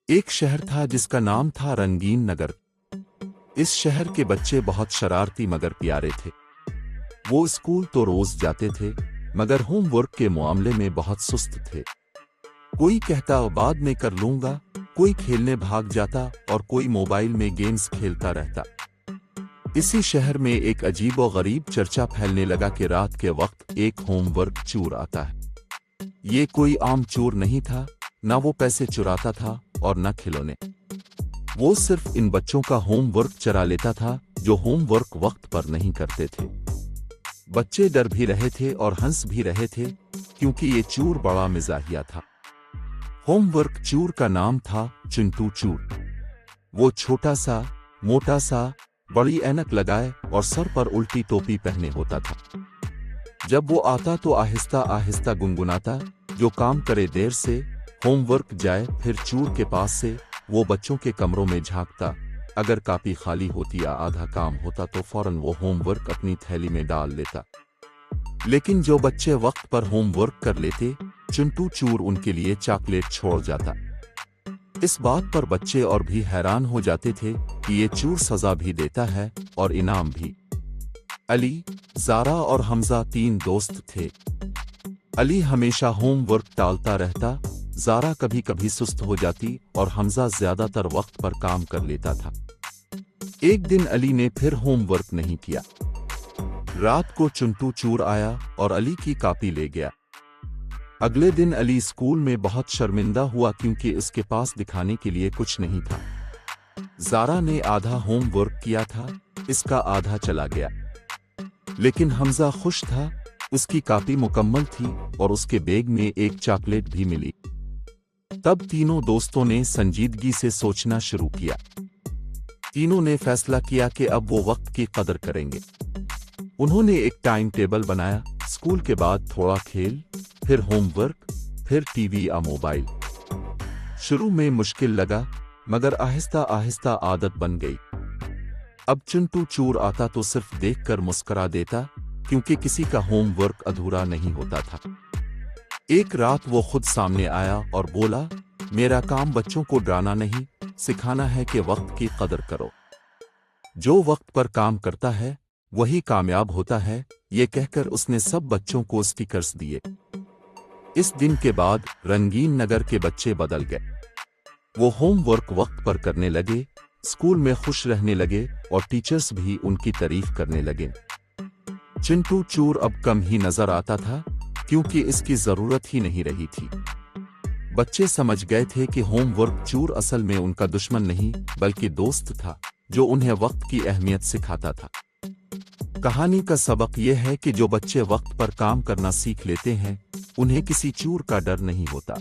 एक शहर था जिसका नाम था रंगीन नगर। इस शहर के बच्चे बहुत शरारती मगर प्यारे थे। वो स्कूल तो रोज जाते थे, मगर होमवर्क के मामले में बहुत सुस्त थे। कोई कहता बाद में कर लूंगा, कोई खेलने भाग जाता और कोई मोबाइल में गेम्स खेलता रहता। इसी शहर में एक अजीब और गरीब चर्चा फैलने लगा कि रात के वक्त एक होमवर्क चोर आता है। ये कोई आम चोर नहीं था, ना वो पैसे चुराता था और न खिलौने। वो सिर्फ इन बच्चों का होमवर्क चुरा लेता था जो होमवर्क वक्त पर नहीं करते थे। बच्चे डर भी रहे थे और हंस भी रहे थे, क्योंकि ये चोर बड़ा मिजाहिया था। होमवर्क चोर का नाम था चिंटू चोर। वो छोटा सा, मोटा सा, बड़ी ऐनक लगाए और सर पर उल्टी टोपी पहने होता था। जब वो आता तो आहिस्ता आहिस्ता गुनगुनाता, जो काम करे देर से, होमवर्क जाए। फिर चोर के पास से वो बच्चों के कमरों में झांकता। अगर कॉपी खाली होती या आधा काम होता तो फौरन वो होमवर्क अपनी थैली में डाल लेता। लेकिन जो बच्चे वक्त पर होमवर्क कर लेते, चिंटू चोर उनके लिए चॉकलेट छोड़ जाता। इस बात पर बच्चे और भी हैरान हो जाते थे कि ये चोर सजा भी देता है और इनाम भी। अली, ज़ारा और हमजा 3 दोस्त थे। अली हमेशा होमवर्क टालता रहता, ज़ारा कभी कभी सुस्त हो जाती और हमजा ज्यादातर वक्त पर काम कर लेता था। एक दिन अली ने फिर होमवर्क नहीं किया। रात को चिंटू चोर आया और अली की कॉपी ले गया। अगले दिन अली स्कूल में बहुत शर्मिंदा हुआ, क्योंकि उसके पास दिखाने के लिए कुछ नहीं था। ज़ारा ने आधा होमवर्क किया था, इसका आधा चला गया। लेकिन हमजा खुश था, उसकी कॉपी मुकम्मल थी और उसके बैग में एक चॉकलेट भी मिली। तब तीनों दोस्तों ने संजीदगी से सोचना शुरू किया। तीनों ने फैसला किया कि अब वो वक्त की कदर करेंगे। उन्होंने एक टाइम टेबल बनाया। स्कूल के बाद थोड़ा खेल, फिर होमवर्क, फिर टीवी या मोबाइल। शुरू में मुश्किल लगा, मगर आहिस्ता आहिस्ता आदत बन गई। अब चिंटू चोर आता तो सिर्फ देखकर मुस्कुरा देता, क्योंकि किसी का होमवर्क अधूरा नहीं होता था। एक रात वो खुद सामने आया और बोला, मेरा काम बच्चों को डराना नहीं, सिखाना है कि वक्त की कदर करो। जो वक्त पर काम करता है वही कामयाब होता है। ये कहकर उसने सब बच्चों को स्टिकर्स दिए। इस दिन के बाद रंगीन नगर के बच्चे बदल गए। वो होमवर्क वक्त पर करने लगे, स्कूल में खुश रहने लगे और टीचर्स भी उनकी तारीफ करने लगे। चिंटू चोर अब कम ही नजर आता था, क्योंकि इसकी जरूरत ही नहीं रही थी। बच्चे समझ गए थे कि होमवर्क चोर असल में उनका दुश्मन नहीं, बल्कि दोस्त था, जो उन्हें वक्त की अहमियत सिखाता था। कहानी का सबक यह है कि जो बच्चे वक्त पर काम करना सीख लेते हैं, उन्हें किसी चोर का डर नहीं होता।